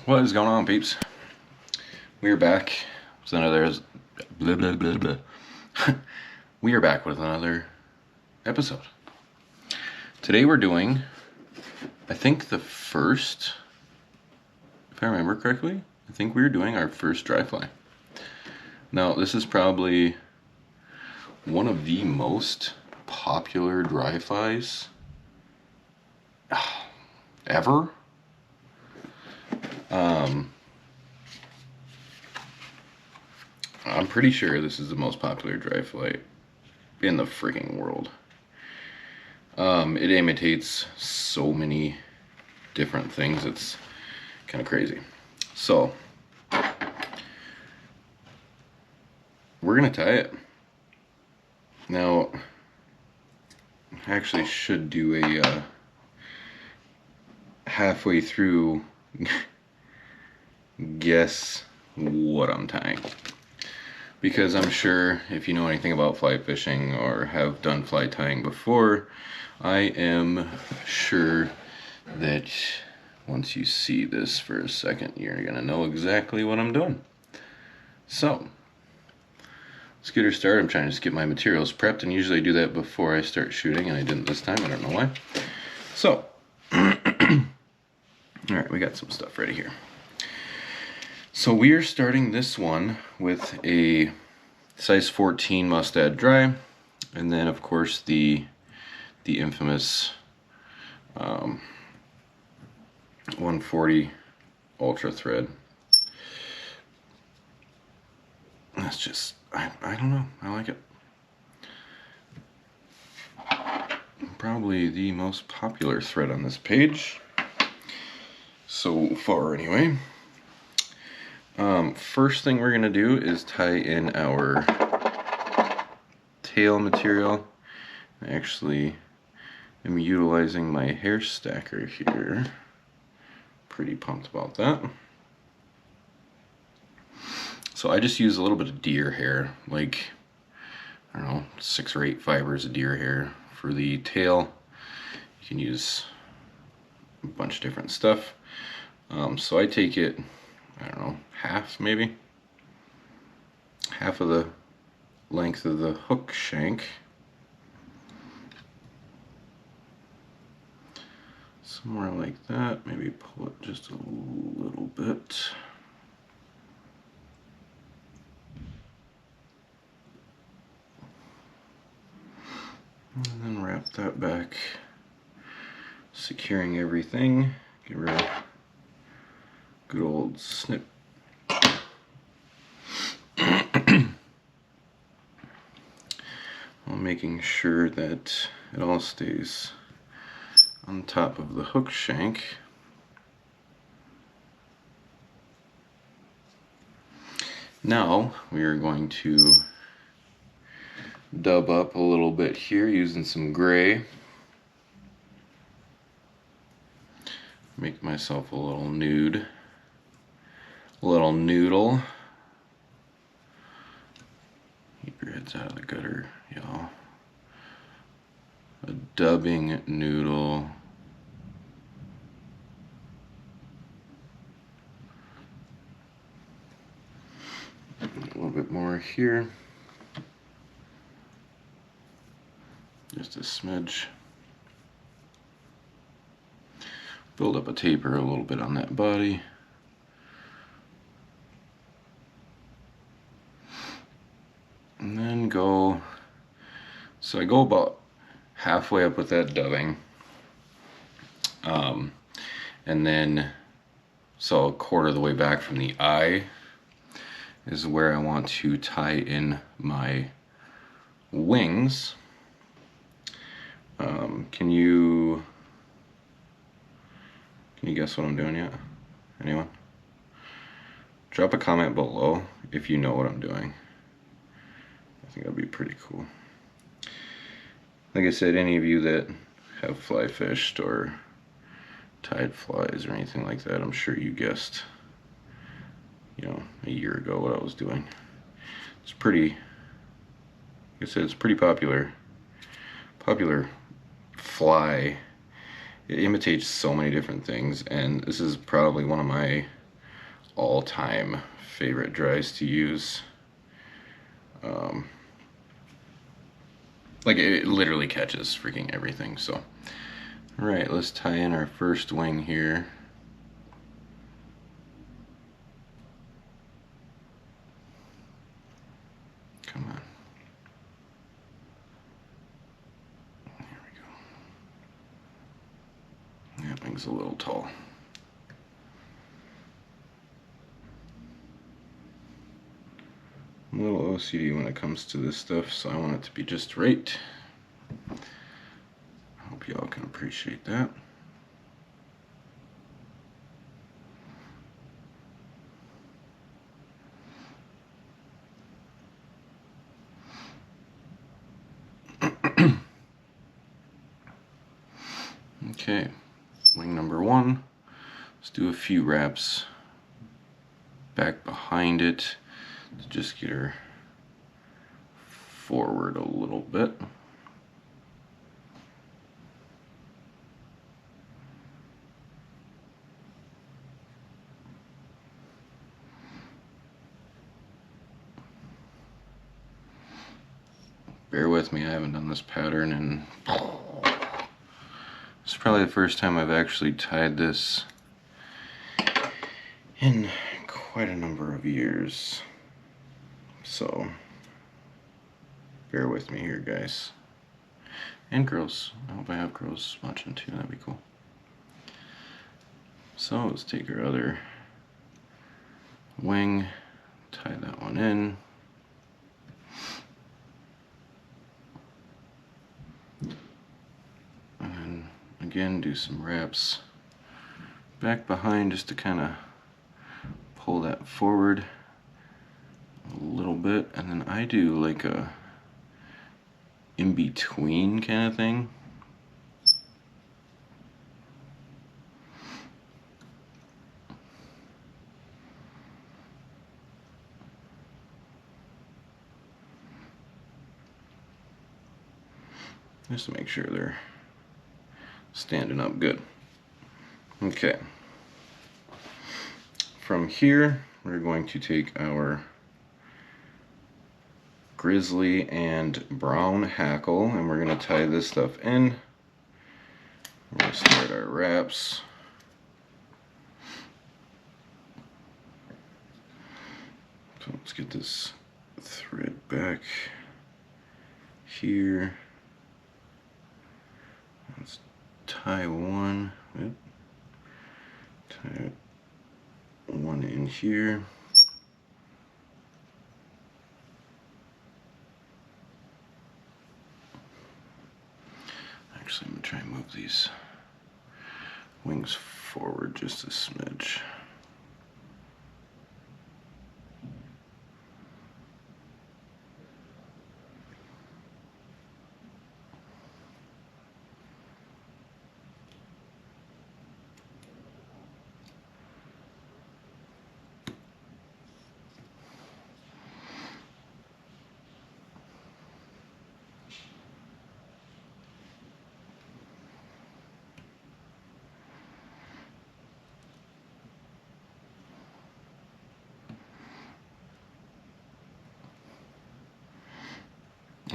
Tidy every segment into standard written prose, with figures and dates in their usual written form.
What is going on, peeps? We are back with another blah blah blah blah. We are back with another episode. Today we're doing, I think the first, if I remember correctly, I think we're doing our first dry fly. Now this is probably one of the most popular dry flies ever. I'm pretty sure this is the most popular dry fly in the freaking world. It imitates so many different things, it's kind of crazy. So, we're gonna tie it. Now, I actually should do a halfway through guess what I'm tying, because I'm sure if you know anything about fly fishing or have done fly tying before, I am sure that once you see this for a second, you're gonna know exactly what I'm doing. So let's get her started. I'm trying to just get my materials prepped, and usually I do that before I start shooting, and I didn't this time. I don't know why. So alright, we got some stuff ready here. So we are starting this one with a size 14 Mustad Dry, and then of course the infamous 140 Ultra thread. That's just, I don't know, I like it. Probably the most popular thread on this page so far anyway. First thing we're gonna do is tie in our tail material. I actually am utilizing my hair stacker here. Pretty pumped about that. So I just use a little bit of deer hair, like, I don't know, 6 or 8 fibers of deer hair. For the tail, you can use a bunch of different stuff. So I take it, I don't know, half maybe? Half of the length of the hook shank. Somewhere like that, maybe pull it just a little bit. And then wrap that back, securing everything. Give her a good old snip. While making sure that it all stays on top of the hook shank. Now we are going to dub up a little bit here using some gray. Make myself a little nude, a little noodle. Keep your heads out of the gutter, y'all. A dubbing noodle. A little bit more here. Just a smidge. Build up a taper a little bit on that body. And then go, so I go about halfway up with that dubbing. And then, so a quarter of the way back from the eye is where I want to tie in my wings. Can you guess what I'm doing yet? Anyone? Drop a comment below if you know what I'm doing. I think that'd be pretty cool. Like I said, any of you that have fly fished or tied flies or anything like that, I'm sure you guessed, you know, a year ago what I was doing. It's pretty, like I said, it's pretty popular fly. It imitates so many different things, and this is probably one of my all-time favorite dries to use. Like it literally catches freaking everything. So, all right, let's tie in our first wing here. Come on. There we go. That wing's a little tall. I'm a little OCD when it comes to this stuff, so I want it to be just right. I hope y'all can appreciate that. Okay, wing number one. Let's do a few wraps back behind it to just get her forward a little bit. Bear with me, I haven't done this pattern and it's probably the first time I've actually tied this in quite a number of years. So bear with me here, guys. And girls. I hope I have girls watching too, that'd be cool. So let's take our other wing, tie that one in. And then again do some wraps back behind just to kind of pull that forward a little bit, and then I do like a in between kind of thing. Just to make sure they're standing up good. Okay. From here, we're going to take our Grizzly and brown Hackle, and we're going to tie this stuff in. We're going to start our wraps. So let's get this thread back here. Let's tie one. Yep. Tie one in here. Actually, I'm going to try and move these wings forward just a smidge.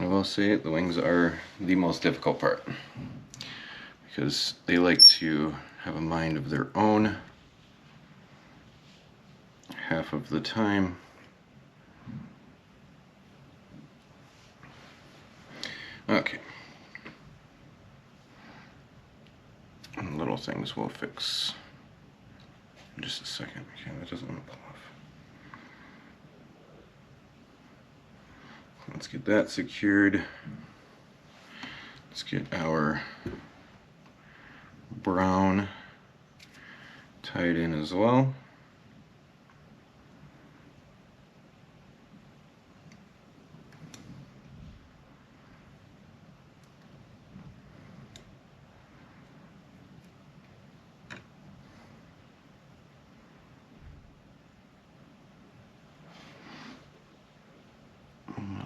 I will say the wings are the most difficult part because they like to have a mind of their own half of the time. Okay. And little things we'll fix in just a second. Okay, that doesn't want to pull off. Let's get that secured. Let's get our brown tied in as well.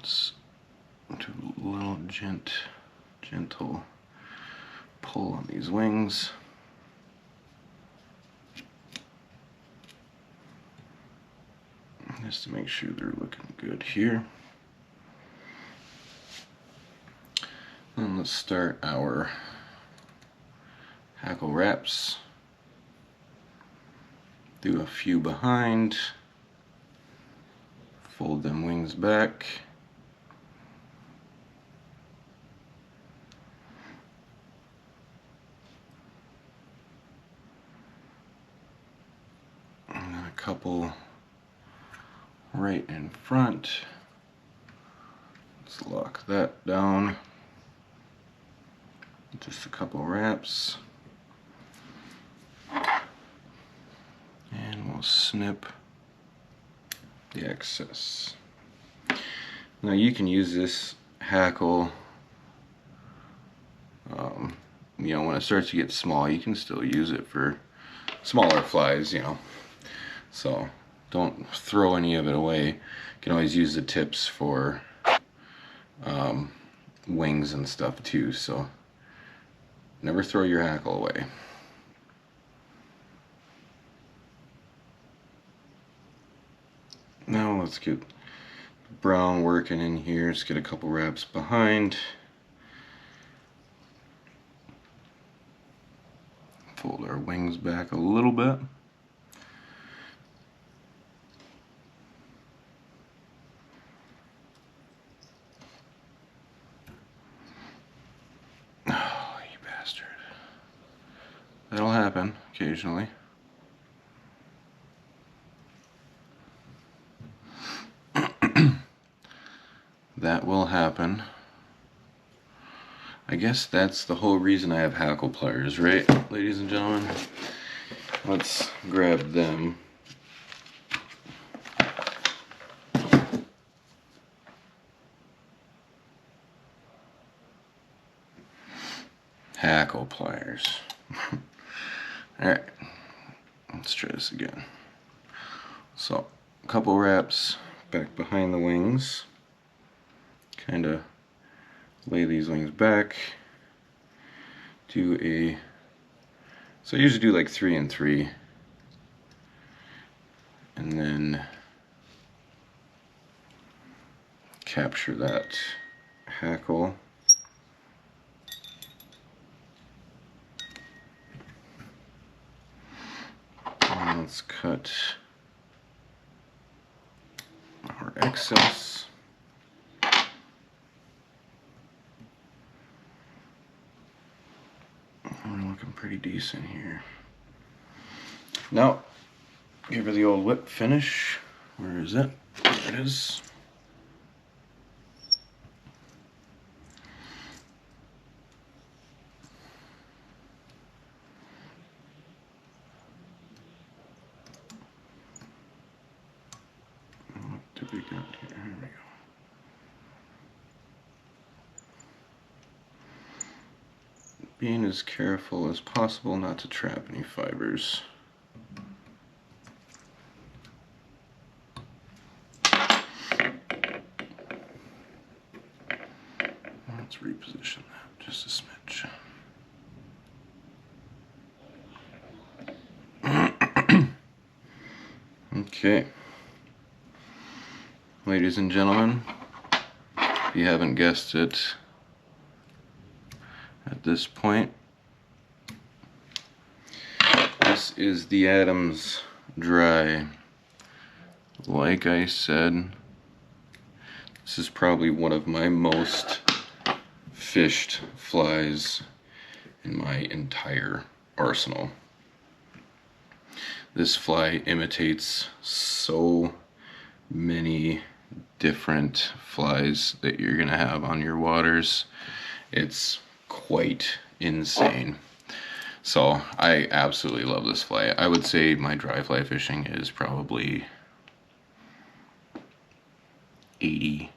Let's do a little gentle pull on these wings. just to make sure they're looking good here. And let's start our hackle wraps. Do a few behind, fold them wings back. And then a couple right in front. Let's lock that down. Just a couple wraps. And we'll snip the excess. Now you can use this hackle, you know, when it starts to get small, you can still use it for smaller flies, you know. So don't throw any of it away. You can always use the tips for wings and stuff too, so never throw your hackle away. Now let's get brown working in here. Let's get a couple wraps behind. Fold our wings back a little bit. Oh, you bastard. That'll happen occasionally. That will happen. I guess that's the whole reason I have hackle pliers, right, ladies and gentlemen? Let's grab them. Hackle pliers. Alright, let's try this again. So, a couple wraps back behind the wings. Kind of lay these wings back. So I usually do like 3 and 3. And then capture that hackle. And let's cut our excess. We're looking pretty decent here. Now, give her the old whip finish. Where is it? There it is. What do we got here? Here we go. Being as careful as possible not to trap any fibers. Let's reposition that just a smidge. Okay. Ladies and gentlemen, if you haven't guessed it, at this point, this is the Adams Dry. Like I said, this is probably one of my most fished flies in my entire arsenal. This fly imitates so many different flies that you're gonna have on your waters. It's quite insane. So I absolutely love this fly. I would say my dry fly fishing is probably 80%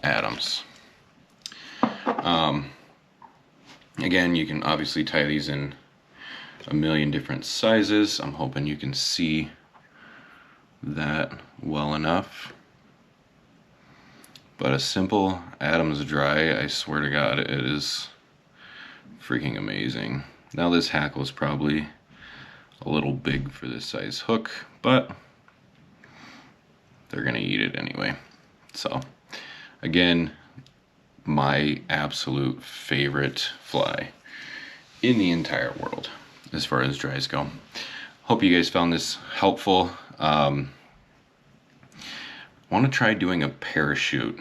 Adams. Again, you can obviously tie these in a million different sizes. I'm hoping you can see that well enough. But a simple Adams Dry, I swear to God, it is freaking amazing. Now this hackle is probably a little big for this size hook, but they're gonna eat it anyway. So again, my absolute favorite fly in the entire world as far as dries go. Hope you guys found this helpful. I want to try doing a parachute.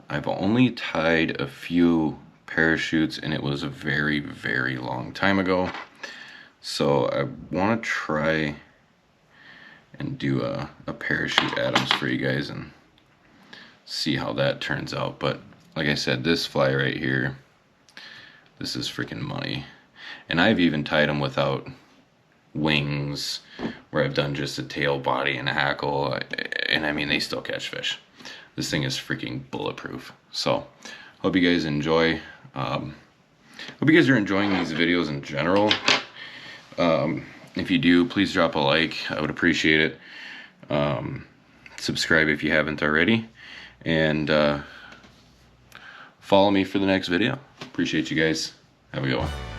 I've only tied a few parachutes and it was a very, very long time ago. So I want to try and do a parachute Adams for you guys and see how that turns out. But like I said, this fly right here, this is freaking money. And I've even tied them without wings, where I've done just a tail, body, and a hackle, and I mean, they still catch fish. This thing is freaking bulletproof. So hope you guys enjoy. Hope you guys are enjoying these videos in general. If you do, please drop a like. I would appreciate it. Subscribe if you haven't already, and follow me for the next video. Appreciate you guys. Have a good one.